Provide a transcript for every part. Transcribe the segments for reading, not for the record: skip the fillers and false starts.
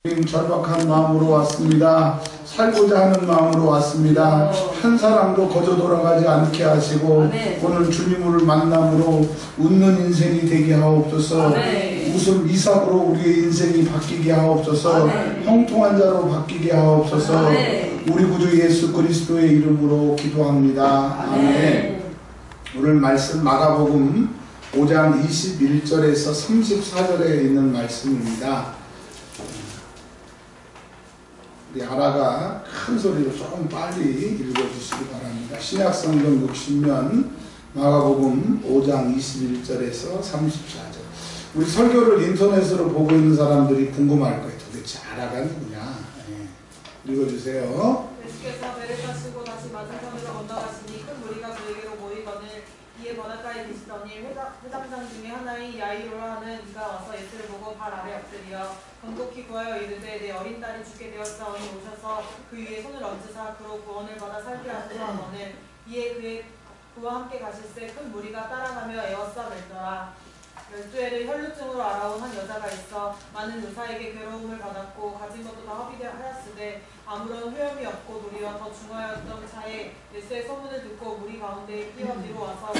절박한 마음으로 왔습니다. 살고자 하는 마음으로 왔습니다. 한 사람도 거저 돌아가지 않게 하시고 오늘 주님을 만남으로 웃는 인생이 되게 하옵소서. 웃음 이삭으로 우리의 인생이 바뀌게 하옵소서. 형통한 자로 바뀌게 하옵소서. 우리 구주 예수 그리스도의 이름으로 기도합니다. 아멘. 오늘 말씀 마가복음 5장 21절에서 34절에 있는 말씀입니다. 우리 아라가 큰 소리로 조금 빨리 읽어주시기 바랍니다. 신약성경 60면 마가복음 5장 21절에서 34절. 우리 설교를 인터넷으로 보고 있는 사람들이 궁금할 거예요. 도대체 아라가 누구냐? 읽어주세요. 예수께서 배를 타시고 다시 맞은 섬으로 건너가시니 큰 무리가 그에게로 모이거늘 이에 바닷가에 계시더니 회당장 중에 하나인 야이로라 하는 이가 와서 예수를 보고 발 아래 엎드려 건독히 구하여 이르되 내 어린 딸이 죽게 되었사오니 오셔서 그 위에 손을 얹으사 그로 구원을 받아 살게 하소서하거늘 이에 그와 함께 가실새 큰 무리가 따라가며 에워싸 멜더라. 12해를 혈루증으로 알아온 한 여자가 있어 많은 의사에게 괴로움을 받았고 가진 것도 다 허비하였으되 아무런 효험이 없고 도리어 더 중하였던 차에 예수의 소문을 듣고 무리 가운데 뛰어 뒤로 와서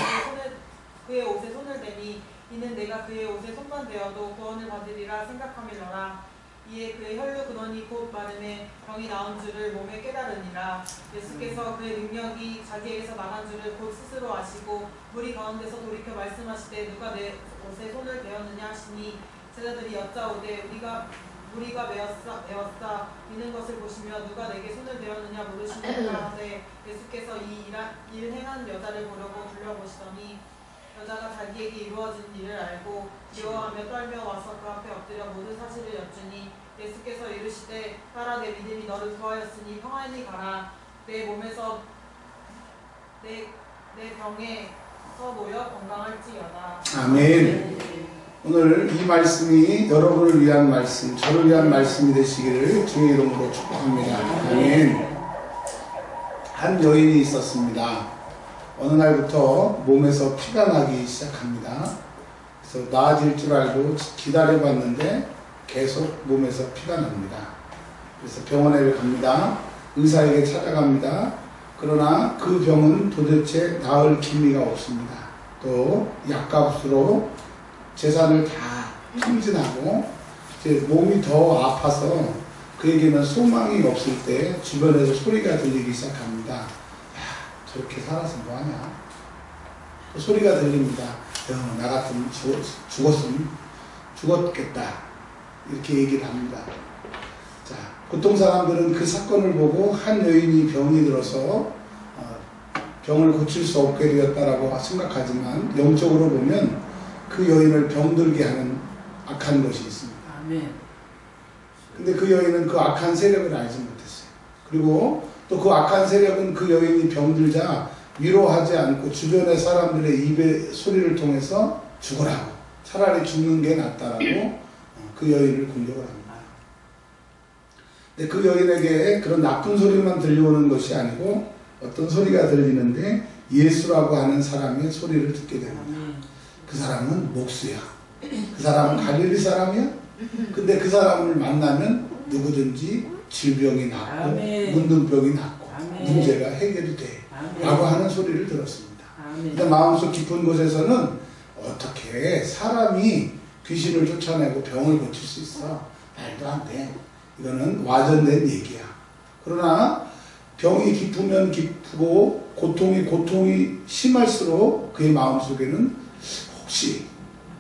그의 옷에 손을 대니 이는 내가 그의 옷에 손만 대어도 구원을 받으리라 생각함이러라. 이에 그의 혈루 근원이 곧 마름에 병이 나온 줄을 몸에 깨달으니라. 예수께서 그의 능력이 자기에게서 나간 줄을 곧 스스로 아시고 무리 가운데서 돌이켜 말씀하시되 누가 내 옷에 손을 대었느냐 하시니 제자들이 여짜오되 우리가 메었사 미는 것을 보시며 누가 내게 손을 대었느냐 물으시니라 하되 예수께서 이 일 행한 여자를 보려고 둘러보시더니 여자가 자기에게 이루어진 일을 알고 기워하며 떨며 와서 그 앞에 엎드려 모든 사실을 여쭈니 예수께서 이르시되 딸아 내 믿음이 너를 구하였으니 평안히 가라. 내 몸에서 내 병에서 모여 건강할지어다. 아멘. 오늘 이 말씀이 여러분을 위한 말씀, 저를 위한 말씀이 되시기를 주의 이름으로 축복합니다. 아멘. 한 여인이 있었습니다. 어느 날부터 몸에서 피가 나기 시작합니다. 그래서 나아질 줄 알고 기다려봤는데 계속 몸에서 피가 납니다. 그래서 병원에 갑니다. 의사에게 찾아갑니다. 그러나 그 병은 도대체 나을 기미가 없습니다. 또 약값으로 재산을 다 탕진하고 이제 몸이 더 아파서 그에게는 소망이 없을 때 주변에서 소리가 들리기 시작합니다. 야, 저렇게 살아서 뭐하냐? 또 소리가 들립니다. 나 같으면 죽었으면 죽었겠다. 이렇게 얘기를 합니다. 자, 보통 사람들은 그 사건을 보고 한 여인이 병이 들어서 병을 고칠 수 없게 되었다라고 생각하지만 영적으로 보면 그 여인을 병들게 하는 악한 것이 있습니다. 아멘. 근데 그 여인은 그 악한 세력을 알지 못했어요. 그리고 또 그 악한 세력은 그 여인이 병들자 위로하지 않고 주변의 사람들의 입의 소리를 통해서 죽으라고, 차라리 죽는 게 낫다라고 그 여인을 공격을 합니다. 근데 그 여인에게 그런 나쁜 소리만 들려오는 것이 아니고 어떤 소리가 들리는데 예수라고 하는 사람의 소리를 듣게 됩니다. 그 사람은 목수야. 그 사람은 갈릴리 사람이야. 근데 그 사람을 만나면 누구든지 질병이 낫고 문둥병이 낫고 문제가 해결이 돼 라고 하는 소리를 들었습니다. 근데 마음속 깊은 곳에서는 어떻게 사람이 귀신을 쫓아내고 병을 고칠 수 있어? 말도 안 돼. 이거는 와전된 얘기야. 그러나 병이 깊으면 깊고 고통이 심할수록 그의 마음속에는 혹시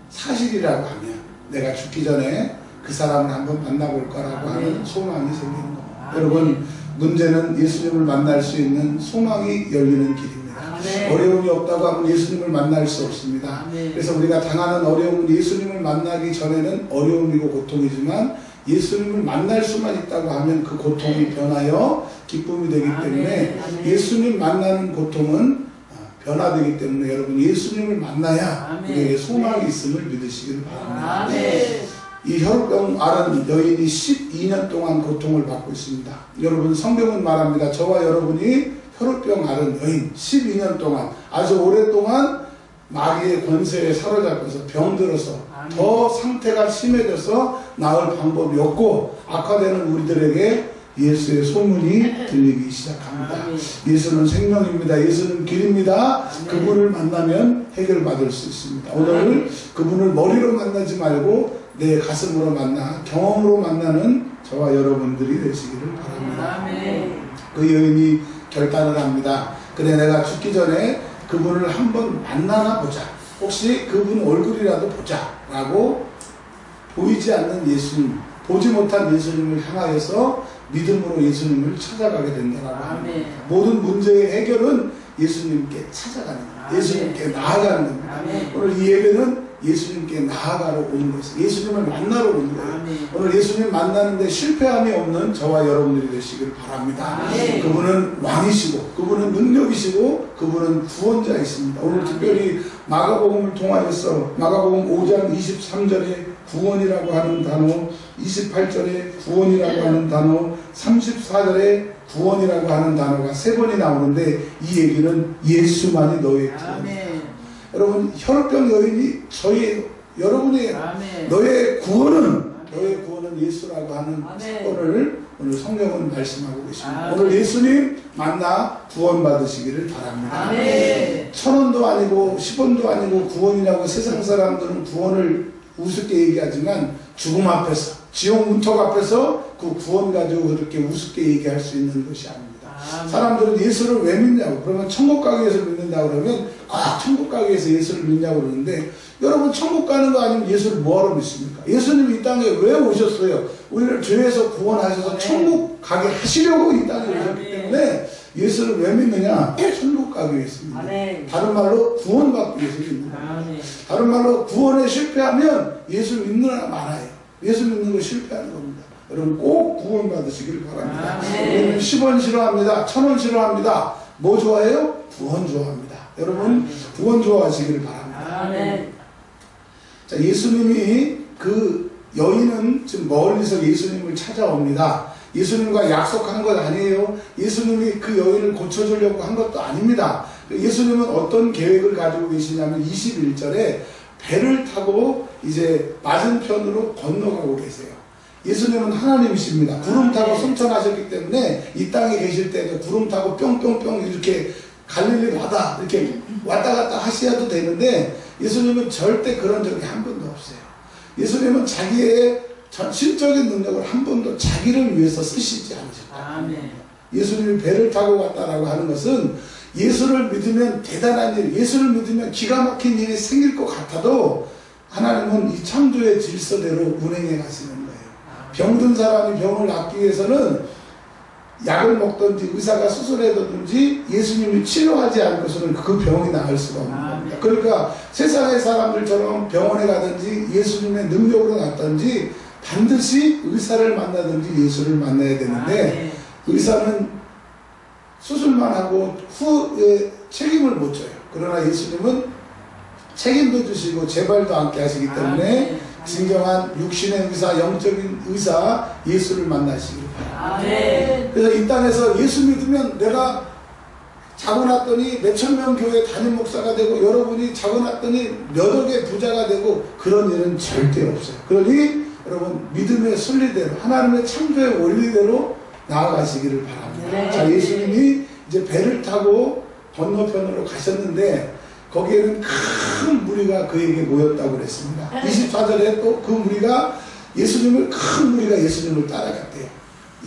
사실이라고 하면 내가 죽기 전에 그 사람을 한번 만나볼 거라고 하는 소망이 생기는 겁니다. 여러분, 문제는 예수님을 만날 수 있는 소망이 열리는 길입니다. 어려움이 없다고 하면 예수님을 만날 수 없습니다. 그래서 우리가 당하는 어려움은 예수님을 만나기 전에는 어려움이고 고통이지만 예수님을 만날 수만 있다고 하면 그 고통이 변하여 기쁨이 되기 때문에 예수님 만나는 고통은 변화되기 때문에 여러분 예수님을 만나야 우리에게 소망이 있음을 믿으시길 바랍니다. 이 혈루병 앓은 여인이 12년 동안 고통을 받고 있습니다. 여러분 성경은 말합니다. 저와 여러분이 혈루병 앓은 여인 12년 동안 아주 오랫동안 마귀의 권세에 사로잡혀서 병들어서 더 상태가 심해져서 나을 방법이 없고 악화되는 우리들에게 예수의 소문이 들리기 시작합니다. 예수는 생명입니다. 예수는 길입니다. 그분을 만나면 해결받을 수 있습니다. 오늘 그분을 머리로 만나지 말고 내 가슴으로 만나 경험으로 만나는 저와 여러분들이 되시기를 바랍니다. 그 여인이 결단을 합니다. 그래, 내가 죽기 전에 그분을 한번 만나나 보자. 혹시 그분 얼굴이라도 보자 라고 보이지 않는 예수님, 보지 못한 예수님을 향하여서 믿음으로 예수님을 찾아가게 된다라고 합니다. 모든 문제의 해결은 예수님께 찾아가는 겁니다. 예수님께 나아가는 겁니다. 오늘 이 예배는 예수님께 나아가러 오는 것이에요. 예수님을 만나러 오는 거예요. 오늘 예수님 만나는데 실패함이 없는 저와 여러분들이 되시길 바랍니다. 그분은 왕이시고 그분은 능력이시고 그분은 구원자이십니다. 오늘 특별히 마가복음을 통하여서 마가복음 5장 23절에 구원이라고 하는 단어, 28절에 구원이라고 하는 단어, 34절에 구원이라고 하는 단어가 3번이 나오는데 이 얘기는 예수만이 너의 구원이다. 여러분, 혈병 여인이 여러분의 너의 구원은 예수라고 하는 사건을 오늘 성경은 말씀하고 계십니다. 오늘 예수님 만나 구원받으시기를 바랍니다. 1,000원도 아니고 10원도 아니고 구원이라고 세상 사람들은 구원을 우습게 얘기하지만 죽음 앞에서, 지옥 문턱 앞에서 그 구원 가지고 그렇게 우습게 얘기할 수 있는 것이 아닙니다. 사람들은 예수를 왜 믿냐고, 그러면 천국 가기 위해서 믿는다고 그러면 천국 가기 위해서 예수를 믿냐고 그러는데, 여러분 천국 가는 거 아니면 예수를 뭐하러 믿습니까? 예수님이 이 땅에 왜 오셨어요? 우리를 죄에서 구원하셔서 천국 가게 하시려고 이 땅에 오셨기 때문에 예수를 왜 믿느냐? 천국 가기 위해서 믿는, 다른 말로 구원받기 위해서 믿는 거예요. 다른 말로 구원에 실패하면 예수를 믿는 사람 많아요. 예수 믿는 거 실패하는 겁니다. 여러분 꼭 구원 받으시길 바랍니다. 우리는 10원 싫어합니다. 1,000원 싫어합니다. 뭐 좋아해요? 구원 좋아합니다. 여러분 구원 좋아하시길 바랍니다. 자, 예수님이 그 여인은 지금 멀리서 예수님을 찾아옵니다. 예수님과 약속한 것 아니에요. 예수님이 그 여인을 고쳐주려고 한 것도 아닙니다. 예수님은 어떤 계획을 가지고 계시냐면 21절에 배를 타고 이제 맞은편으로 건너가고 계세요. 예수님은 하나님이십니다. 구름 타고 승천하셨기 때문에 이 땅에 계실 때도 구름 타고 뿅뿅뿅 이렇게 갈릴리 바다 이렇게 왔다 갔다 하셔도 되는데 예수님은 절대 그런 적이 한 번도 없어요. 예수님은 자기의 신적인 능력을 한 번도 자기를 위해서 쓰시지 않으셨다. 예수님이 배를 타고 왔다라고 하는 것은 예수를 믿으면 대단한 일, 예수를 믿으면 기가 막힌 일이 생길 것 같아도 하나님은 이 창조의 질서대로 운행해 가시는 거예요. 병든 사람이 병을 낫기 위해서는 약을 먹든지 의사가 수술해든지 예수님이 치료하지 않고서는 그 병이 나을 수가 없는 겁니다. 그러니까 세상의 사람들처럼 병원에 가든지 예수님의 능력으로 낫든지 반드시 의사를 만나든지 예수를 만나야 되는데 의사는 수술만 하고 후에 책임을 못 져요. 그러나 예수님은 책임도 주시고 재발도 함께 하시기 때문에 진정한 육신의 의사, 영적인 의사 예수를 만나시길 바랍니다. 그래서 이 땅에서 예수 믿으면 내가 자고 났더니 몇천 명 교회 담임 목사가 되고 여러분이 자고 났더니 몇 억의 부자가 되고 그런 일은 절대 없어요. 그러니 여러분 믿음의 순리대로 하나님의 창조의 원리대로 나아가시기를 바랍니다. 자, 예수님이 이제 배를 타고 건너편으로 가셨는데 거기에는 큰 무리가 그에게 모였다고 그랬습니다. 24절에 또 그 무리가 큰 무리가 예수님을 따라갔대요.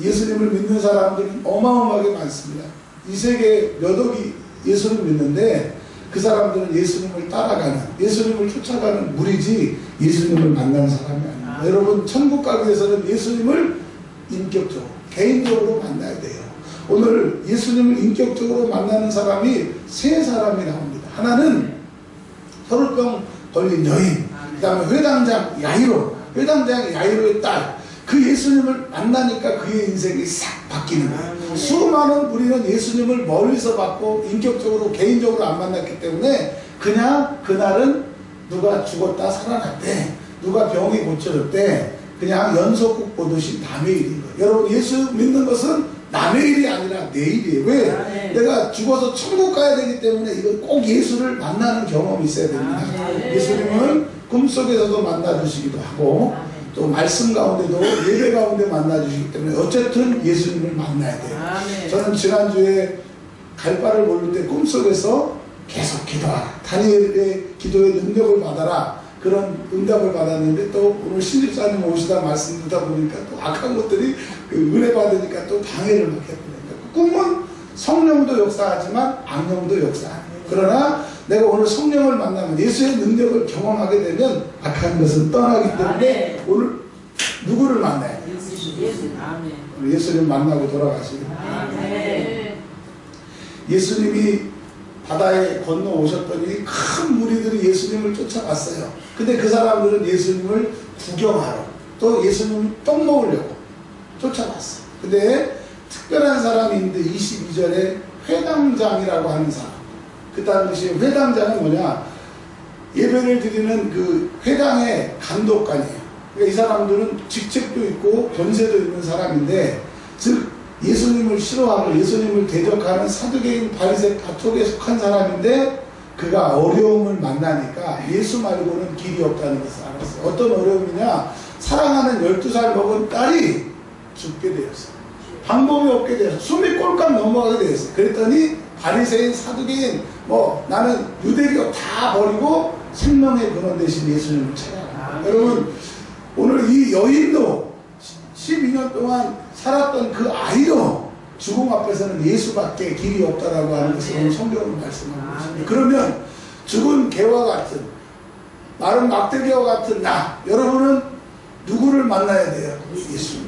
예수님을 믿는 사람들은 어마어마하게 많습니다. 이 세계에 몇 억이 예수를 믿는데 그 사람들은 예수님을 따라가는, 예수님을 쫓아가는 무리지 예수님을 만난 사람이 아닙니다. 여러분 천국 가기 위해서는 예수님을 인격적으로 개인적으로 만나야 돼요. 오늘 예수님을 인격적으로 만나는 사람이 세 사람이 나옵니다. 하나는 혈우병 걸린 여인, 그 다음에 회당장 야이로의 딸. 그 예수님을 만나니까 그의 인생이 싹 바뀌는 거예요. 수많은 우리는 예수님을 멀리서 봤고 인격적으로 개인적으로 안 만났기 때문에 그냥 그날은 누가 죽었다 살아났대, 누가 병이 고쳐졌대, 그냥 연속극 보듯이 남의 일인 거예요. 여러분 예수 믿는 것은 남의 일이 아니라 내 일이에요. 왜? 내가 죽어서 천국 가야 되기 때문에 이건 꼭 예수를 만나는 경험이 있어야 됩니다. 예수님은 꿈속에서도 만나주시기도 하고 또 말씀 가운데도 예배 가운데 만나주시기 때문에 어쨌든 예수님을 만나야 돼요. 저는 지난주에 갈 바를 모를 때 꿈속에서 계속 기도하라, 다니엘의 기도의 능력을 받아라, 그런 응답을 받았는데 또 오늘 신집사님 오시다 말씀 듣다 보니까 또 악한 것들이 은혜 받으니까 또 방해를 막 해버리니까 꿈은 성령도 역사하지만 악령도 역사하네요. 그러나 내가 오늘 성령을 만나면 예수의 능력을 경험하게 되면 악한 것은 떠나기 때문에 오늘 누구를 만나야 돼요? 오늘 예수님 만나고 돌아가시는 예수님이 바다에 건너 오셨더니 큰 무리들이 예수님을 쫓아갔어요. 근데 그 사람들은 예수님을 구경하러 또 예수님 똥 먹으려고 쫓아갔어요. 근데 특별한 사람이 있는데 22절에 회당장이라고 하는 사람. 그 당시에 회당장은 뭐냐? 예배를 드리는 그 회당의 감독관이에요. 그러니까 이 사람들은 직책도 있고 권세도 있는 사람인데, 즉 예수님을 싫어하고 예수님을 대적하는 사두개인 바리새 가족에 속한 사람인데, 그가 어려움을 만나니까 예수 말고는 길이 없다는 것을 알았어요. 어떤 어려움이냐? 사랑하는 12살 먹은 딸이 죽게 되었어요. 방법이 없게 되었어요. 숨이 꼴깍 넘어가게 되었어요. 그랬더니 바리새인 사두개인 나는 유대교 다 버리고 생명의 근원 되신 예수님을 찾아갑니다. 여러분, 오늘 이 여인도 12년 동안 살았던 그 아이도 죽음 앞에서는 예수밖에 길이 없다라고 하는 것을 오늘 성경은 말씀하고 있습니다. 그러면 죽은 개와 같은, 마른 막대기와 같은 나, 여러분은 누구를 만나야 돼요? 예수.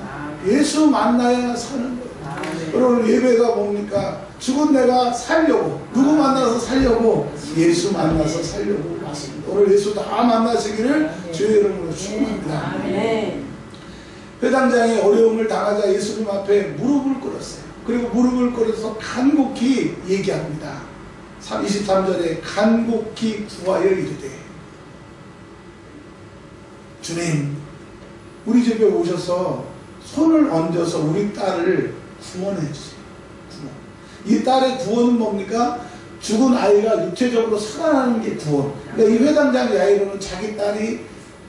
예수 만나야 사는 거예요. 여러분, 예배가 뭡니까? 죽은 내가 살려고, 누구 만나서 살려고? 예수 만나서 살려고 왔습니다. 오늘 예수 다 만나시기를 주의 이름으로 축원합니다. 회당장이 어려움을 당하자 예수님 앞에 무릎을 꿇었어요. 그리고 무릎을 꿇어서 간곡히 얘기합니다. 23절에 간곡히 구하여 이르되, 주님, 우리 집에 오셔서 손을 얹어서 우리 딸을 구원해 주세요. 구원. 이 딸의 구원은 뭡니까? 죽은 아이가 육체적으로 살아나는 게 구원. 그러니까 이 회당장 야이로는 자기 딸이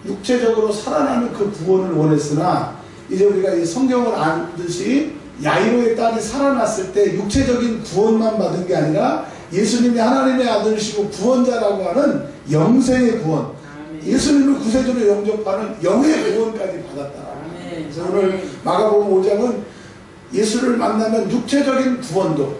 육체적으로 살아나는 그 구원을 원했으나, 이제 우리가 이 성경을 알듯이 야이로의 딸이 살아났을 때 육체적인 구원만 받은 게 아니라 예수님이 하나님의 아들이시고 구원자라고 하는 영생의 구원, 예수님을 구세주로 영접하는 영의 구원까지 받았다. 그래서 오늘 마가복음 5장은 예수를 만나면 육체적인 구원도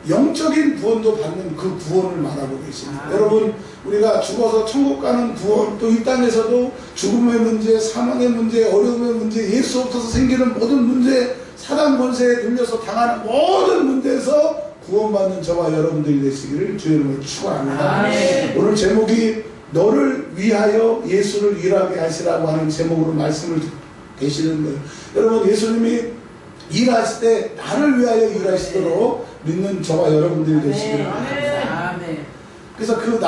영적인 구원도 받는 그 구원을 말하고 계십니다. 여러분, 우리가 죽어서 천국 가는 구원, 또 이 땅에서도 죽음의 문제, 사망의 문제, 어려움의 문제, 예수 없어서 생기는 모든 문제, 사단 권세에 눌려서 당하는 모든 문제에서 구원받는 저와 여러분들이 되시기를 주의 이름으로 축원합니다. 오늘 제목이 너를 위하여 예수를 일하게 하시라고 하는 제목으로 말씀을 계시는 거예요. 여러분, 예수님이 일하실 때 나를 위하여 일하시도록 믿는 저와 여러분들이 되시기를 바랍니다. 그래서 그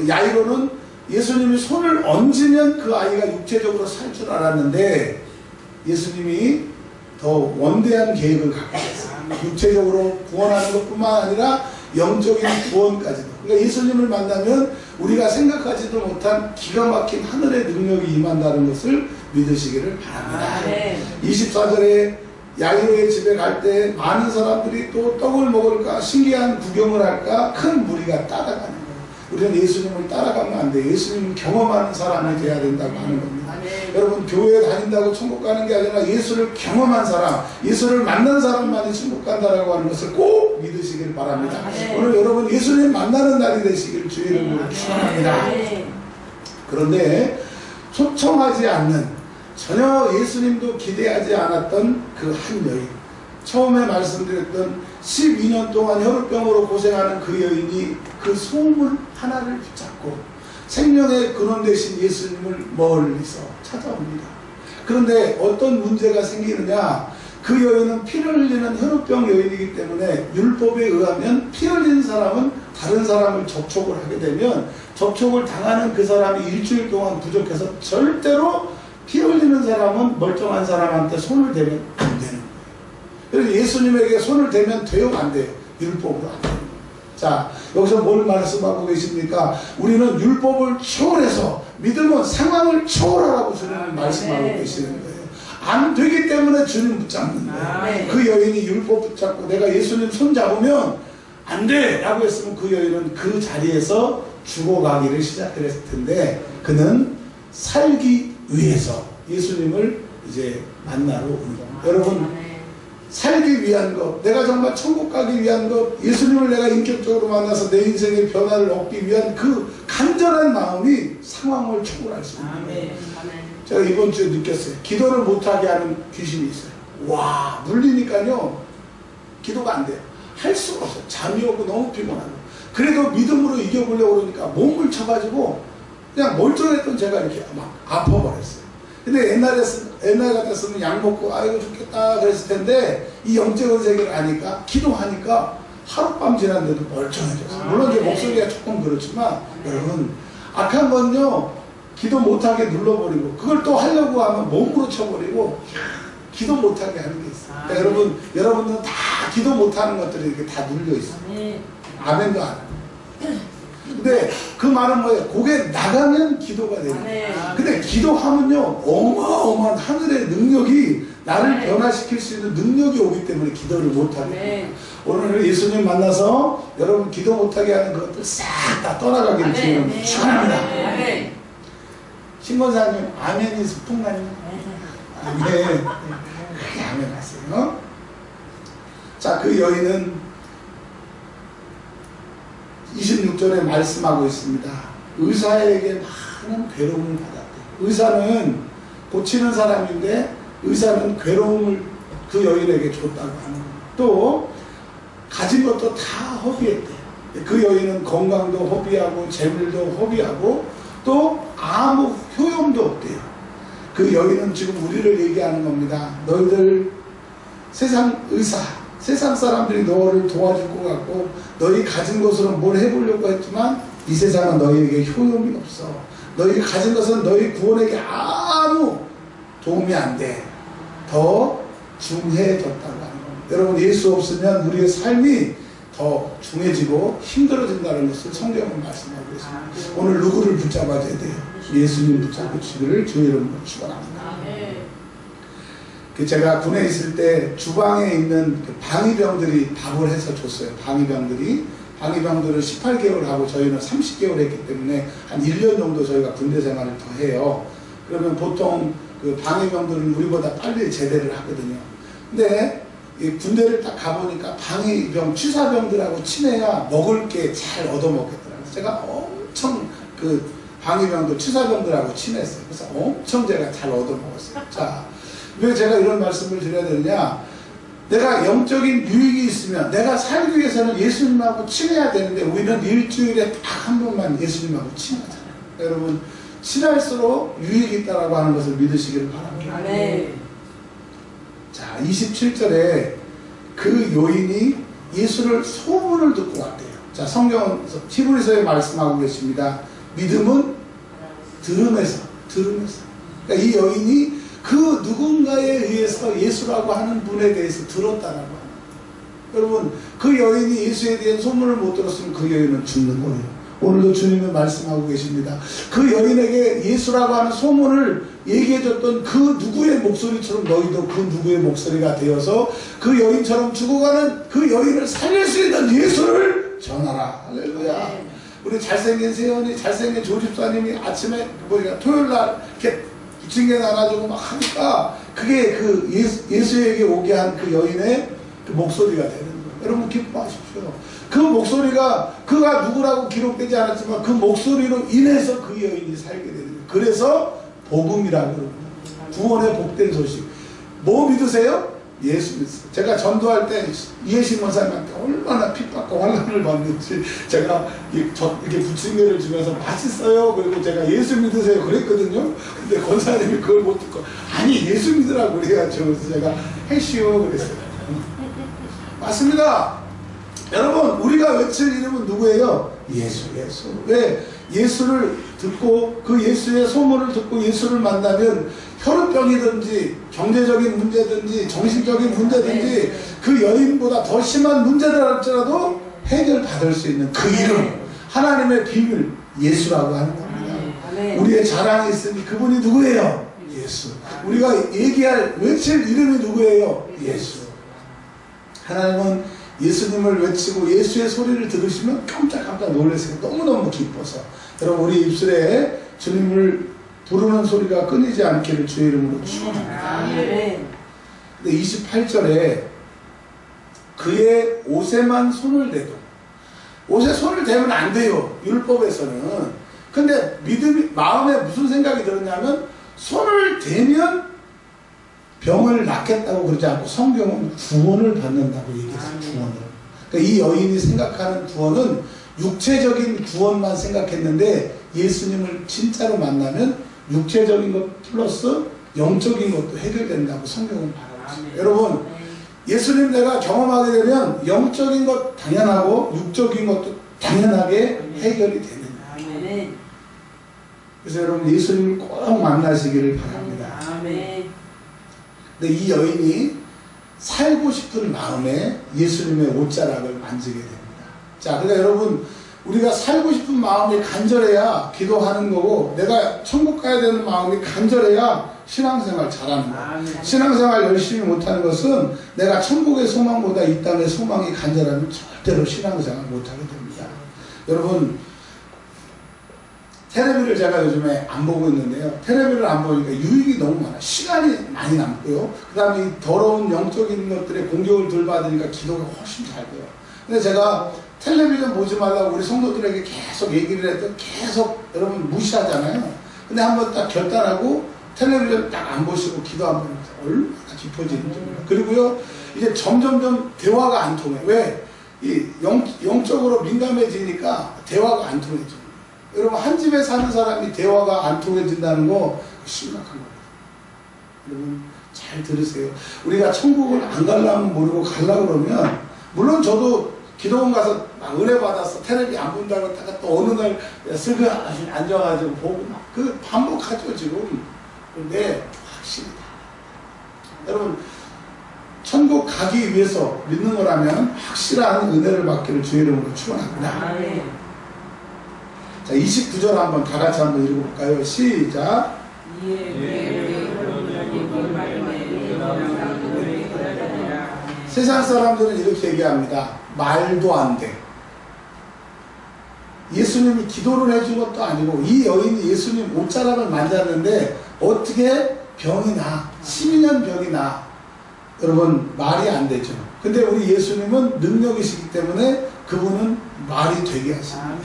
야이로는 예수님이 손을 얹으면 그 아이가 육체적으로 살 줄 알았는데, 예수님이 더 원대한 계획을 갖고 있어요. 육체적으로 구원하는 것뿐만 아니라 영적인 구원까지도. 그러니까 예수님을 만나면 우리가 생각하지도 못한 기가 막힌 하늘의 능력이 임한다는 것을 믿으시기를 바랍니다. 24절에 야이로의 집에 갈 때 많은 사람들이 또 떡을 먹을까, 신기한 구경을 할까, 큰 무리가 따라가는 거예요. 우리는 예수님을 따라가면 안 돼요. 예수님을 경험하는 사람이 돼야 된다고 하는 겁니다. 여러분, 교회에 다닌다고 천국 가는 게 아니라 예수를 경험한 사람, 예수를 만난 사람만이 천국 간다라고 하는 것을 꼭 믿으시길 바랍니다. 오늘 여러분, 예수님 만나는 날이 되시길 주의 이름으로 축원합니다. 그런데 초청하지 않는, 전혀 예수님도 기대하지 않았던 그 한 여인, 처음에 말씀드렸던 12년 동안 혈우병으로 고생하는 그 여인이 그 소문 하나를 붙잡고 생명의 근원 되신 예수님을 멀리서 찾아옵니다. 그런데 어떤 문제가 생기느냐? 그 여인은 피를 흘리는 혈우병 여인이기 때문에 율법에 의하면 피 흘린 사람은 다른 사람을 접촉을 하게 되면 접촉을 당하는 그 사람이 일주일 동안 부족해서 절대로 피 흘리는 사람은 멀쩡한 사람한테 손을 대면 안 되는 거예요. 그래서 예수님에게 손을 대면 돼요, 안 돼요? 율법으로 안 돼요. 자, 여기서 뭘 말씀하고 계십니까? 우리는 율법을 초월해서, 믿음은 상황을 초월하라고 주님은 말씀하고 계시는 거예요. 안 되기 때문에 주님 붙잡는 거예요. 그 여인이 율법 붙잡고 내가 예수님 손 잡으면 안 돼! 라고 했으면 그 여인은 그 자리에서 죽어가기를 시작했을 텐데, 그는 살기 위해서 예수님을 이제 만나러 온 겁니다. 여러분, 살기 위한 것, 내가 정말 천국 가기 위한 것, 예수님을 내가 인격적으로 만나서 내 인생의 변화를 얻기 위한 그 간절한 마음이 상황을 초월할 수 있는 거예요. 제가 이번 주에 느꼈어요. 기도를 못하게 하는 귀신이 있어요. 와, 물리니까요, 기도가 안 돼요. 할 수가 없어요. 잠이 오고 너무 피곤하고. 그래도 믿음으로 이겨보려고 그러니까 몸을 쳐가지고 그냥 멀쩡했던 제가 이렇게 막 아파버렸어요. 근데 옛날 같았으면 약 먹고 아이고 죽겠다 그랬을 텐데, 이 영적인 세계를 아니까, 기도하니까 하룻밤 지났는데도 멀쩡해졌어요. 물론 이제 목소리가 조금 그렇지만, 여러분, 악한 건요, 기도 못하게 눌러버리고, 그걸 또 하려고 하면 몸으로 쳐버리고, 기도 못하게 하는 게 있어요. 그러니까 여러분들은 다 기도 못하는 것들이 이렇게 다 눌려 있어요. 아멘도 안 하고. 근데 그 말은 뭐예요? 고개 나가면 기도가 되는 거예요. 근데 기도하면요, 어마어마한 하늘의 능력이 나를 변화시킬 수 있는 능력이 오기 때문에 기도를 못하게 돼요. 오늘 예수님 만나서 여러분 기도 못하게 하는 것들 싹 다 떠나가기를 주님 축원합니다. 신권사님 아멘이 풍만이 아멘. 아멘 하세요. 자, 그 여인은 26절에 말씀하고 있습니다. 의사에게 많은 괴로움을 받았대요. 의사는 고치는 사람인데 의사는 괴로움을 그 여인에게 줬다고 하는 거예요. 또 가진 것도 다 허비했대요. 그 여인은 건강도 허비하고 재물도 허비하고 또 아무 효용도 없대요. 그 여인은 지금 우리를 얘기하는 겁니다. 너희들 세상 의사, 세상 사람들이 너를 도와줄 것 같고 너희 가진 것으로 뭘 해보려고 했지만 이 세상은 너희에게 효용이 없어. 너희 가진 것은 너희 구원에게 아무 도움이 안 돼. 더 중해졌다고 하는 겁니다. 여러분, 예수 없으면 우리의 삶이 더 중해지고 힘들어진다는 것을 성경은 말씀하고 있습니다. 오늘 누구를 붙잡아줘야 돼요? 예수님 붙잡으시기를 주의 이름으로 축원합니다. 제가 군에 있을 때 주방에 있는 그 방위병들이 밥을 해서 줬어요. 방위병들을 18개월 하고 저희는 30개월 했기 때문에 한 1년 정도 저희가 군대 생활을 더 해요. 그러면 보통 그 방위병들은 우리보다 빨리 제대를 하거든요. 근데 이 군대를 딱 가보니까 방위병, 취사병들하고 친해야 먹을 게 잘 얻어먹겠더라고요. 제가 엄청 그 방위병도 취사병들하고 친했어요. 그래서 엄청 제가 잘 얻어먹었어요. 자, 왜 제가 이런 말씀을 드려야 되느냐? 내가 영적인 유익이 있으면 내가 살기 위해서는 예수님하고 친해야 되는데 우리는 일주일에 딱 한 번만 예수님하고 친하잖아요. 여러분, 친할수록 유익이 있다고 하는 것을 믿으시기를 바랍니다. 네. 자, 27절에 그 요인이 예수를 소문을 듣고 왔대요. 자, 성경은 히브리서에 말씀하고 계십니다. 믿음은 들음에서. 그러니까 이 여인이 그 누군가에 의해서 예수라고 하는 분에 대해서 들었다라고 합니다. 여러분, 그 여인이 예수에 대한 소문을 못 들었으면 그 여인은 죽는 거예요. 오늘도 주님은 말씀하고 계십니다. 그 여인에게 예수라고 하는 소문을 얘기해줬던 그 누구의 목소리처럼 너희도 그 누구의 목소리가 되어서 그 여인처럼 죽어가는 그 여인을 살릴 수 있는 예수를 전하라. 할렐루야. 우리 잘생긴 세연이, 잘생긴 조집사님이 아침에 토요일날 이렇게 부침개 나눠주고 막 하니까 그게 그 예수에게 오게 한 그 여인의 그 목소리가 되는 거예요. 여러분, 기뻐하십시오. 그 목소리가 그가 누구라고 기록되지 않았지만 그 목소리로 인해서 그 여인이 살게 되는 거예요. 그래서 복음이라고 그럽니다. 구원의 복된 소식. 뭐 믿으세요? 예수 믿으세요. 제가 전도할 때 이해식 원사님한테 얼마나 핍박과 환난을 받는지 제가 이렇게 부침개를 주면서 맛있어요. 그리고 제가 예수 믿으세요 그랬거든요. 근데 권사님이 그걸 못 듣고 아니 예수 믿으라고 그래야죠. 그래서 제가 해시오 그랬어요. 맞습니다. 여러분 우리가 외칠 이름은 누구예요? 예수. 왜? 예수를 듣고 그 예수의 소문을 듣고 예수를 만나면 혈흔병이든지 경제적인 문제든지 정신적인 문제든지 그 여인보다 더 심한 문제들 할지라도 해결받을 수 있는 그 이름, 하나님의 비밀, 예수라고 하는 겁니다. 우리의 자랑이 있으니 그분이 누구예요? 예수. 우리가 외칠 이름이 누구예요? 예수. 하나님은 예수님을 외치고 예수의 소리를 들으시면 깜짝깜짝 놀라세요. 너무너무 기뻐서. 여러분 우리 입술에 주님을 부르는 소리가 끊이지 않기를 주의 이름으로 축원합니다. 근데 28절에 그의 옷에만 손을 대도, 옷에 손을 대면 안 돼요, 율법에서는. 근데 마음에 무슨 생각이 들었냐면 손을 대면 병을 낫겠다고 그러지 않고 성경은 구원을 받는다고 얘기했어요. 구원을. 그러니까 이 여인이 생각하는 구원은 육체적인 구원만 생각했는데 예수님을 진짜로 만나면 육체적인 것 플러스 영적인 것도 해결된다고 성경은 말하고 있어요. 여러분 예수님 내가 경험하게 되면 영적인 것 당연하고 육적인 것도 당연하게 해결이 되는 거예요. 그래서 여러분 예수님을 꼭 만나시기를 바랍니다. 근데 이 여인이 살고 싶은 마음에 예수님의 옷자락을 만지게 됩니다. 자, 그러니까 여러분 우리가 살고 싶은 마음이 간절해야 기도하는 거고, 내가 천국 가야 되는 마음이 간절해야 신앙생활 잘하는 거예요. 신앙생활 열심히 못하는 것은 내가 천국의 소망보다 이 땅의 소망이 간절하면 절대로 신앙생활 못하게 됩니다. 여러분 텔레비를 제가 요즘에 안 보고 있는데요. 텔레비를 안 보니까 유익이 너무 많아요. 시간이 많이 남고요. 그 다음에 이 더러운 영적인 것들의 공격을 덜 받으니까 기도가 훨씬 잘 돼요. 근데 제가 텔레비전 보지 말라고 우리 성도들에게 계속 얘기를 해도 계속 여러분 무시하잖아요. 근데 한번 딱 결단하고 텔레비전 딱 안 보시고 기도 한번 해보세요. 얼마나 깊어지는지. 그리고요, 이제 점점점 대화가 안 통해. 왜? 이 영적으로 민감해지니까 대화가 안 통해져. 여러분 한 집에 사는 사람이 대화가 안 통해진다는 거 심각한 겁니다. 여러분 잘 들으세요. 우리가 천국을 안 가려면 모르고 가려고 그러면, 물론 저도 기도원 가서 막 은혜 받아서 텔레비 안 본다고 했다가 또 어느 날 슬그 앉아가지고 보고 막 그 반복하죠 지금. 근데 확실히 여러분 천국 가기 위해서 믿는 거라면 확실한 은혜를 받기를 주의 이름으로 축원합니다. 자, 29절 한번 다 같이 한번 읽어볼까요? 시작. 세상 사람들은 이렇게 얘기합니다. 말도 안 돼. 예수님이 기도를 해준 것도 아니고 이 여인이 예수님 옷자락을 만졌는데 어떻게 병이 나, 12년 병이 나. 여러분 말이 안 되죠. 근데 우리 예수님은 능력이시기 때문에 그분은 말이 되게 하십니다.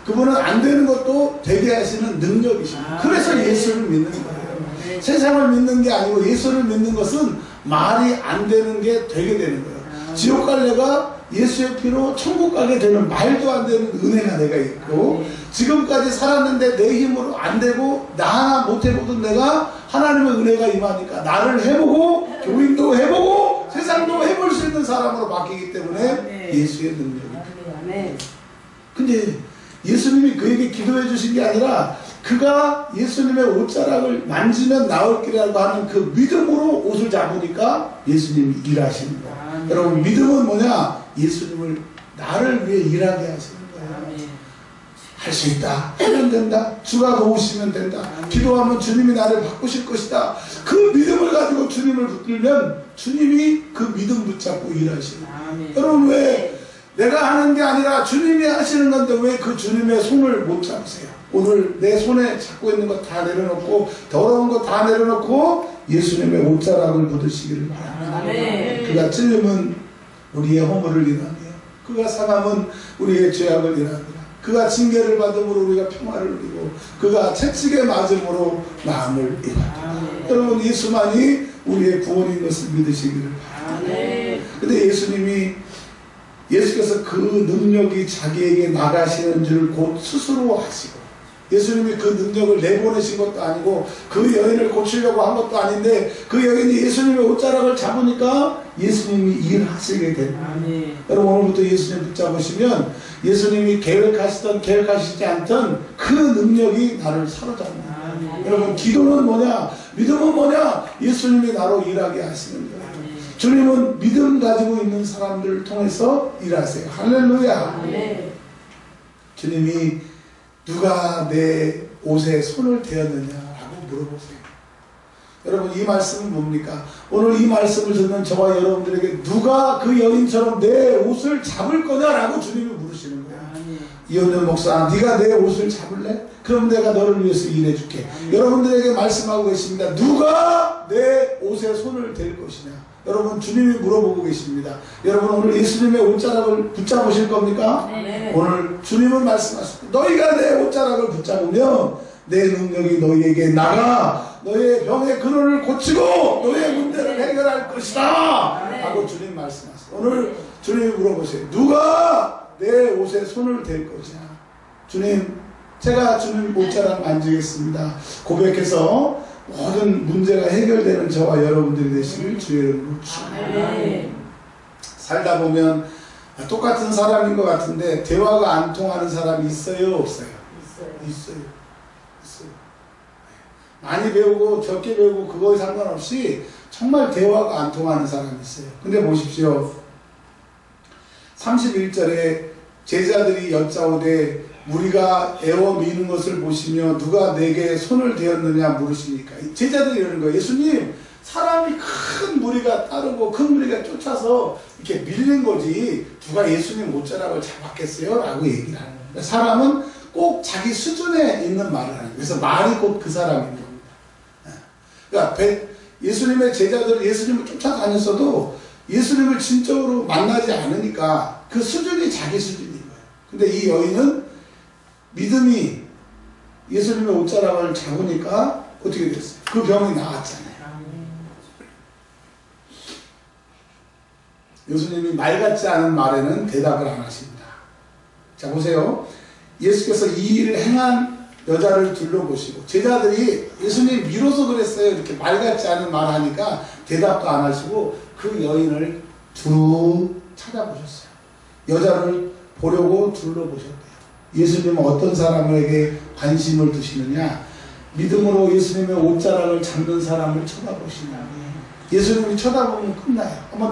그분은 안 되는 것도 되게 하시는 능력이십니다. 그래서 예수를 믿는 거예요. 세상을 믿는 게 아니고 예수를 믿는 것은 말이 안 되는 게 되게 되는 거예요. 지옥 갈래가 예수의 피로 천국 가게 되는 말도 안 되는 은혜가 내가 있고, 지금까지 살았는데 내 힘으로 안 되고 나 하나 못 해보던 내가 하나님의 은혜가 임하니까 나를 해보고 교인도 해보고 세상도 해볼 수 있는 사람으로 바뀌기 때문에 예수의 능력입니다. 근데 예수님이 그에게 기도해 주신 게 아니라 그가 예수님의 옷자락을 만지면 나을 길이라고 하는 그 믿음으로 옷을 잡으니까 예수님이 일하시는 거예요. 여러분 믿음은 뭐냐? 예수님을 나를 위해 일하게 하시는 거예요. 할 수 있다. 하면 된다. 주가 도우시면 된다. 기도하면 주님이 나를 바꾸실 것이다. 그 믿음을 가지고 주님을 붙들면 주님이 그 믿음 붙잡고 일하시는 거예요. 여러분 왜 내가 하는 게 아니라 주님이 하시는 건데 왜 그 주님의 손을 못 잡으세요? 오늘 내 손에 잡고 있는 거 다 내려놓고 더러운 거 다 내려놓고 예수님의 옷자락을 묻으시기를 바랍니다. 그가 찔림은 우리의 허물을 인하며 그가 상함은 우리의 죄악을 인하며 그가 징계를 받음으로 우리가 평화를 누리고 그가 채찍에 맞음으로 마음을 잃었다. 여러분 예수만이 우리의 구원인 것을 믿으시기를 바랍니다. 근데 예수께서 그 능력이 자기에게 나가시는 줄 곧 스스로 하시고 예수님이 그 능력을 내보내신 것도 아니고 그 여인을 고치려고 한 것도 아닌데 그 여인이 예수님의 옷자락을 잡으니까 예수님이 일하시게 됩니다. 여러분 오늘부터 예수님 붙잡으시면 예수님이 계획하시지 않던 그 능력이 나를 사로잡습니다. 여러분 기도는 뭐냐? 믿음은 뭐냐? 예수님이 나로 일하게 하시는 거예요. 주님은 믿음 가지고 있는 사람들을 통해서 일하세요. 할렐루야. 주님이 누가 내 옷에 손을 대었느냐라고 물어보세요. 여러분 이 말씀은 뭡니까? 오늘 이 말씀을 듣는 저와 여러분들에게 누가 그 여인처럼 내 옷을 잡을 거냐라고 주님이 물으시는 거예요. 이현준 목사, 네가 내 옷을 잡을래? 그럼 내가 너를 위해서 일해줄게. 여러분들에게 말씀하고 계십니다. 누가 내 옷에 손을 댈 것이냐? 여러분 주님이 물어보고 계십니다. 여러분 오늘 예수님의 옷자락을 붙잡으실 겁니까? 네. 오늘 주님은 말씀하십니다. 너희가 내 옷자락을 붙잡으면 내 능력이 너희에게 나가 너희의 병의 근원을 고치고 너희의 문제를 해결할 것이다 라고 주님 말씀하세요. 오늘 주님이 물어보세요. 누가 내 옷에 손을 댈 것이냐? 주님, 제가 주님 옷자락 만지겠습니다. 고백해서 모든 문제가 해결되는 저와 여러분들이 되시길 주의 이름으로 축원합니다. 살다 보면 똑같은 사람인 것 같은데 대화가 안 통하는 사람이 있어요, 없어요? 있어요. 많이 배우고 적게 배우고 그거에 상관없이 정말 대화가 안 통하는 사람이 있어요. 근데 보십시오. 31절에 제자들이 여짜오되 우리가 애워 미는 것을 보시며 누가 내게 손을 대었느냐 물으시니까 제자들이 이러는 거예요. 예수님, 사람이 큰 무리가 따르고 큰 무리가 쫓아서 이렇게 밀린 거지 누가 예수님 옷자락을 잡았겠어요? 라고 얘기를 하는 거예요. 사람은 꼭 자기 수준에 있는 말을 하는 거예요. 그래서 말이 곧 그 사람인 겁니다. 그러니까 예수님의 제자들은 예수님을 쫓아다녔어도 예수님을 진적으로 만나지 않으니까 그 수준이 자기 수준인 거예요. 근데 이 여인은 믿음이 예수님의 옷자락을 잡으니까 어떻게 됐어요? 그 병이 나았잖아요. 예수님이 말 같지 않은 말에는 대답을 안 하십니다. 자 보세요. 예수께서 이 일을 행한 여자를 둘러보시고 제자들이 예수님 미뤄서 그랬어요. 이렇게 말 같지 않은 말 하니까 대답도 안 하시고 그 여인을 두루 찾아보셨어요. 여자를 보려고 둘러보셨대요. 예수님은 어떤 사람에게 관심을 두시느냐? 믿음으로 예수님의 옷자락을 잡는 사람을 쳐다보시냐? 예수님이 쳐다보면 끝나요. 한번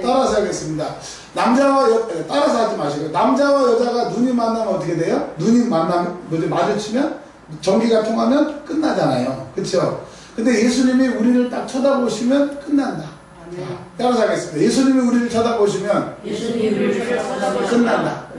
따라서 하겠습니다. 따라서 하지 마시고 남자와 여자가 눈이 만나면 어떻게 돼요? 눈이 마주치면 전기가 통하면 끝나잖아요. 그렇죠? 근데 예수님이 우리를 딱 쳐다보시면 끝난다. 따라서 하겠습니다. 예수님이 우리를 쳐다보시면 끝난다.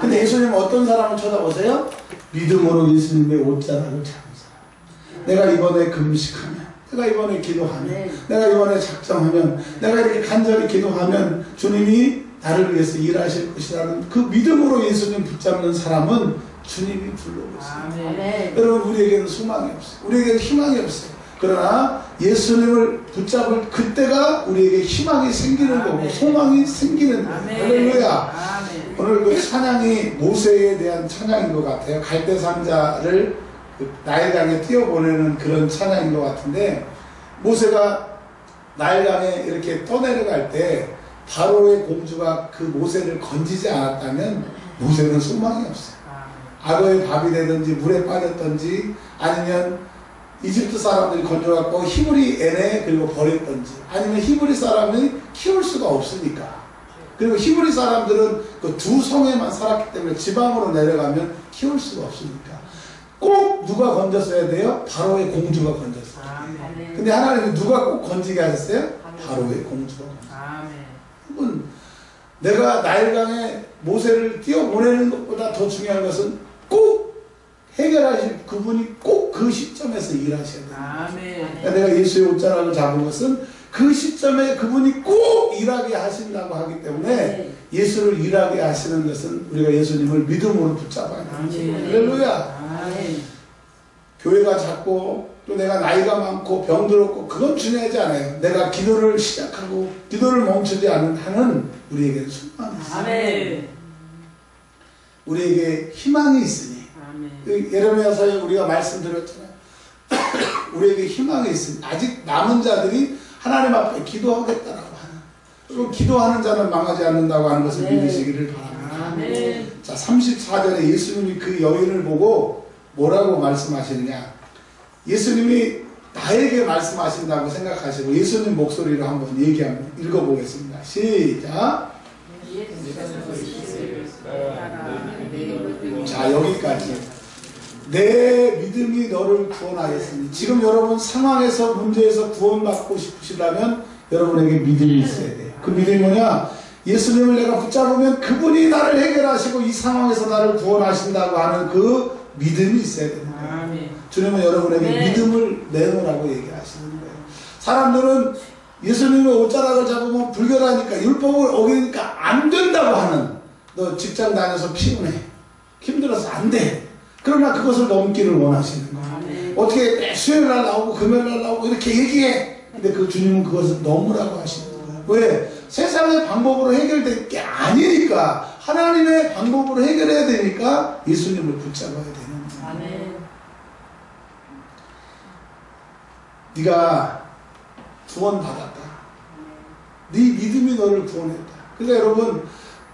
근데 예수님은 어떤 사람을 쳐다보세요? 믿음으로 예수님의 옷자락을 잡은 사람. 내가 이번에 금식하면, 내가 이번에 기도하면, 내가 이번에 작정하면, 내가 이렇게 간절히 기도하면 주님이 나를 위해서 일하실 것이라는 그 믿음으로 예수님 붙잡는 사람은 주님이 불러오십니다. 여러분 우리에게는 소망이 없어요. 우리에게는 희망이 없어요. 그러나 예수님을 붙잡을 그때가 우리에게 희망이 생기는 거고 소망이 생기는 거예요. 할렐루야. 오늘 그 찬양이 모세에 대한 찬양인 것 같아요. 갈대 상자를 나일강에 띄워보내는 그런 찬양인 것 같은데 모세가 나일강에 이렇게 떠내려갈 때 바로의 공주가 그 모세를 건지지 않았다면 모세는 소망이 없어요. 악어의 밥이 되든지 물에 빠졌든지 아니면 이집트 사람들이 건져갖고 히브리 애네 그리고 버렸든지 아니면 히브리 사람이 키울 수가 없으니까 그리고 히브리 사람들은 그 두 성에만 살았기 때문에 지방으로 내려가면 키울 수가 없으니까 꼭 누가 건졌어야 돼요? 바로의 공주가 건졌어요. 근데 하나님은 누가 꼭 건지게 하셨어요? 바로의 공주가 건졌어요. 여러분 내가 나일강에 모세를 띄워보내는 것보다 더 중요한 것은 꼭 해결하실 그분이 꼭 그 시점에서 일하셔야 됩니다. 그러니까 내가 예수의 옷자락을 잡은 것은 그 시점에 그분이 꼭 일하게 하신다고 하기 때문에 예수를 일하게 하시는 것은 우리가 예수님을 믿음으로 붙잡아야 됩니다. 할렐루야. 교회가 작고 또 내가 나이가 많고 병들었고 그건 중요하지 않아요. 내가 기도를 시작하고 기도를 멈추지 않은 한은 우리에게는 소망이 있습니다. 우리에게 희망이 있으니 예레미야서에 우리가 말씀드렸잖아요. 우리에게 희망이 있습니다. 아직 남은 자들이 하나님 앞에 기도하겠다라고 하는, 그리고 기도하는 자는 망하지 않는다고 하는 것을 믿으시기를 바랍니다. 자, 34절에 예수님이 그 여인을 보고 뭐라고 말씀하시느냐. 예수님이 나에게 말씀하신다고 생각하시고 예수님 목소리로 한번 읽어보겠습니다. 시작. 자, 여기까지. 내 믿음이 너를 구원하였으니. 지금 여러분 상황에서, 문제에서 구원받고 싶으시다면 여러분에게 믿음이 있어야 돼요. 그 믿음이 뭐냐? 예수님을 내가 붙잡으면 그분이 나를 해결하시고 이 상황에서 나를 구원하신다고 하는 그 믿음이 있어야 됩니다. 주님은 여러분에게 믿음을 내놓으라고 얘기하시는 거예요. 사람들은 예수님의 옷자락을 잡으면 불결하니까, 율법을 어기니까 안 된다고 하는, 너 직장 다녀서 피곤해, 힘들어서 안 돼. 그러나 그것을 넘기를 원하시는 거예요. 어떻게 수요일날 나오고 금요일날 나오고 이렇게 얘기해. 근데 그 주님은 그것을 넘으라고 하시는 거예요. 왜? 세상의 방법으로 해결될 게 아니니까, 하나님의 방법으로 해결해야 되니까 예수님을 붙잡아야 되는 거예요. 네가 구원받았다. 네 믿음이 너를 구원했다. 그러니까 여러분,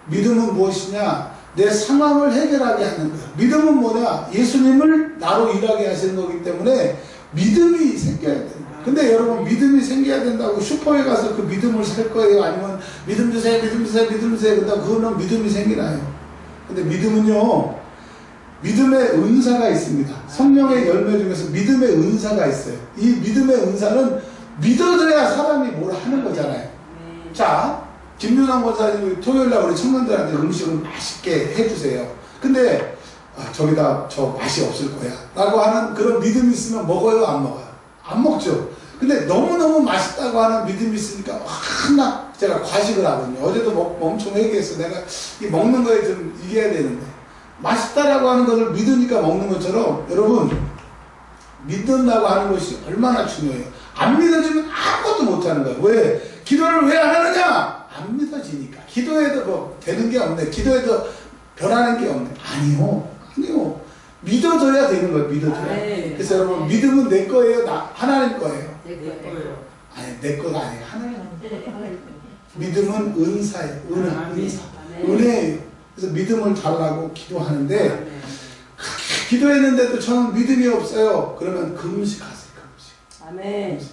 믿음은 무엇이냐? 내 상황을 해결하게 하는 거야. 믿음은 뭐냐? 예수님을 나로 일하게 하시는 거기 때문에 믿음이 생겨야 되는 거야. 근데 여러분, 믿음이 생겨야 된다고 슈퍼에 가서 그 믿음을 살 거예요? 아니면 믿음 주세요, 믿음 주세요, 믿음 주세요. 그러다 그거는 믿음이 생기나요? 근데 믿음은요, 믿음의 은사가 있습니다. 성령의 열매 중에서 믿음의 은사가 있어요. 이 믿음의 은사는 믿어줘야 사람이 뭘 하는 거잖아요. 자, 김윤환 권사님이 토요일날 우리 청년들한테 음식을 맛있게 해주세요. 근데 저기다 저 맛이 없을 거야 라고 하는 그런 믿음이 있으면 먹어요, 안 먹어요? 안 먹죠. 근데 너무너무 맛있다고 하는 믿음이 있으니까 하나 제가 과식을 하거든요. 어제도 엄청 얘기했어. 내가 이 먹는 거에 좀 이겨야 되는데, 맛있다라고 하는 것을 믿으니까 먹는 것처럼 여러분, 믿는다고 하는 것이 얼마나 중요해요. 안 믿어지면 아무것도 못하는 거예요. 왜? 기도를 왜 안 하느냐? 안 믿어지니까. 기도해도 뭐 되는 게 없네, 기도해도 변하는 게 없네. 아니요. 믿어줘야 되는 거예요. 믿어줘야. 그래서 여러분, 믿음은 내 거예요, 하나님 거예요? 내 거예요. 아니, 내 거가 아니에요. 하나님 거예요. 믿음은 은사예요. 은사. 은혜예요. 그래서 믿음을 달라고 기도하는데, 기도했는데도 저는 믿음이 없어요. 그러면 금식하세요. 금식.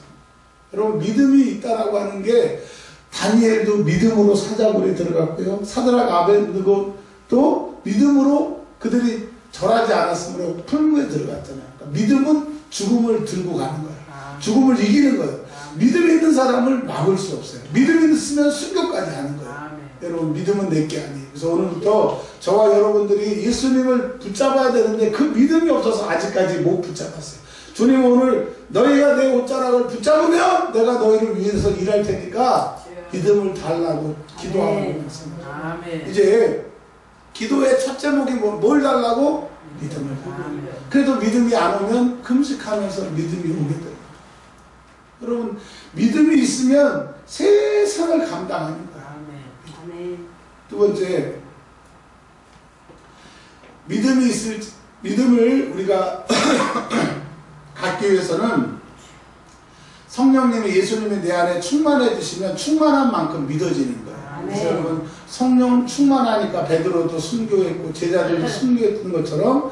여러분, 믿음이 있다라고 하는 게, 다니엘도 믿음으로 사자굴에 들어갔고요. 사드락 아벳느고도 믿음으로 그들이 절하지 않았으므로 풀무에 들어갔잖아요. 그러니까 믿음은 죽음을 들고 가는 거예요. 죽음을 이기는 거예요. 믿음이 있는 사람을 막을 수 없어요. 믿음이 있으면 순교까지 하는 거예요. 여러분, 믿음은 내게 아니에요. 그래서 오늘부터 저와 여러분들이 예수님을 붙잡아야 되는데 그 믿음이 없어서 아직까지 못 붙잡았어요. 주님, 오늘 너희가 내 옷자락을 붙잡으면 내가 너희를 위해서 일할 테니까 믿음을 달라고 기도하고 있습니다. 이제 기도의 첫 제목이 뭘 달라고? 믿음을 달라고. 그래도 믿음이 안 오면 금식하면서 믿음이 오게 돼요. 여러분, 믿음이 있으면 세상을 감당하는 거예요. 두 번째, 믿음을 우리가 갖기 위해서는 성령님이, 예수님이 내 안에 충만해 주시면 충만한 만큼 믿어지는 거예요. 그래서 여러분, 성령 충만하니까 베드로도 순교했고 제자들도 순교했던 것처럼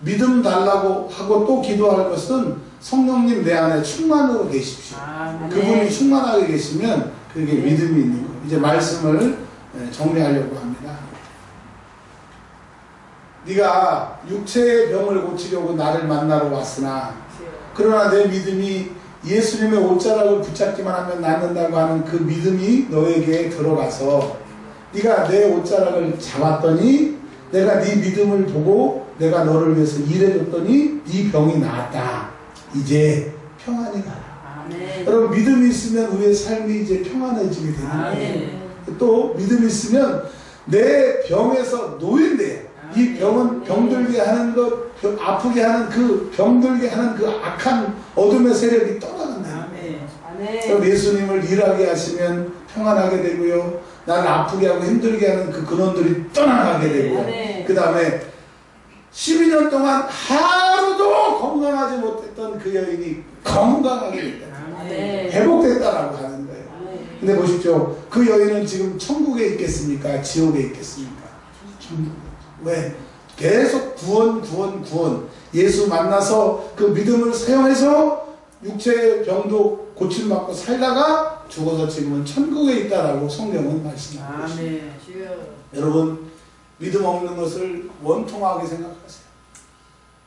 믿음 달라고 하고 또 기도할 것은 성령님 내 안에 충만으로 계십시오. 그분이 충만하게 계시면 그게 믿음이 있는 거예요. 이제 말씀을 정리하려고 합니다. 네가 육체의 병을 고치려고 나를 만나러 왔으나 그러나 내 믿음이 예수님의 옷자락을 붙잡기만 하면 낫는다고 하는 그 믿음이 너에게 들어가서 네가 내 옷자락을 잡았더니 내가 네 믿음을 보고 내가 너를 위해서 일해줬더니 네 병이 나았다. 이제 평안히 가라. 여러분, 믿음이 있으면 우리의 삶이 이제 평안해지게 되는 거예요. 또 믿음이 있으면 내 병에서 놓인대. 이 병은 병들게 하는 것, 아프게 하는 그 병들게 하는 그 악한 어둠의 세력이 떠나간다. 그럼 예수님을 일하게 하시면 평안하게 되고요. 나를 아프게 하고 힘들게 하는 그 근원들이 떠나가게 되고, 그 다음에 12년 동안 하루도 건강하지 못했던 그 여인이 건강하게 됐다. 아멘. 회복됐다라고 하는 거예요. 아멘. 근데 보십시오. 그 여인은 지금 천국에 있겠습니까? 지옥에 있겠습니까? 천국. 왜? 계속 구원. 예수 만나서 그 믿음을 사용해서 육체의 병도 고침받고 살다가 죽어서 지금은 천국에 있다라고 성경은 말씀하고 있습니다. 아멘. 주여. 여러분, 믿음 없는 것을 원통하게 생각하세요.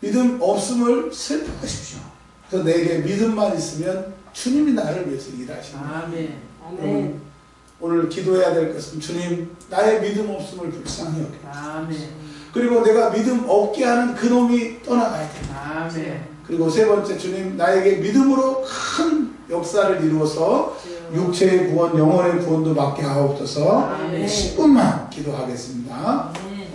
믿음 없음을 슬퍼하십시오. 그래서 내게 믿음만 있으면 주님이 나를 위해서 일하십니다. 아멘. 여러분, 오늘 기도해야 될 것은 주님, 나의 믿음 없음을 불쌍히 여겨. 아멘. 그리고 내가 믿음 없게 하는 그 놈이 떠나가야 됩니다. 아멘. 그리고 세 번째, 주님, 나에게 믿음으로 큰 역사를 이루어서 육체의 구원, 영혼의 구원도 받게 하옵소서. 아멘. 10분만 기도하겠습니다. 아멘.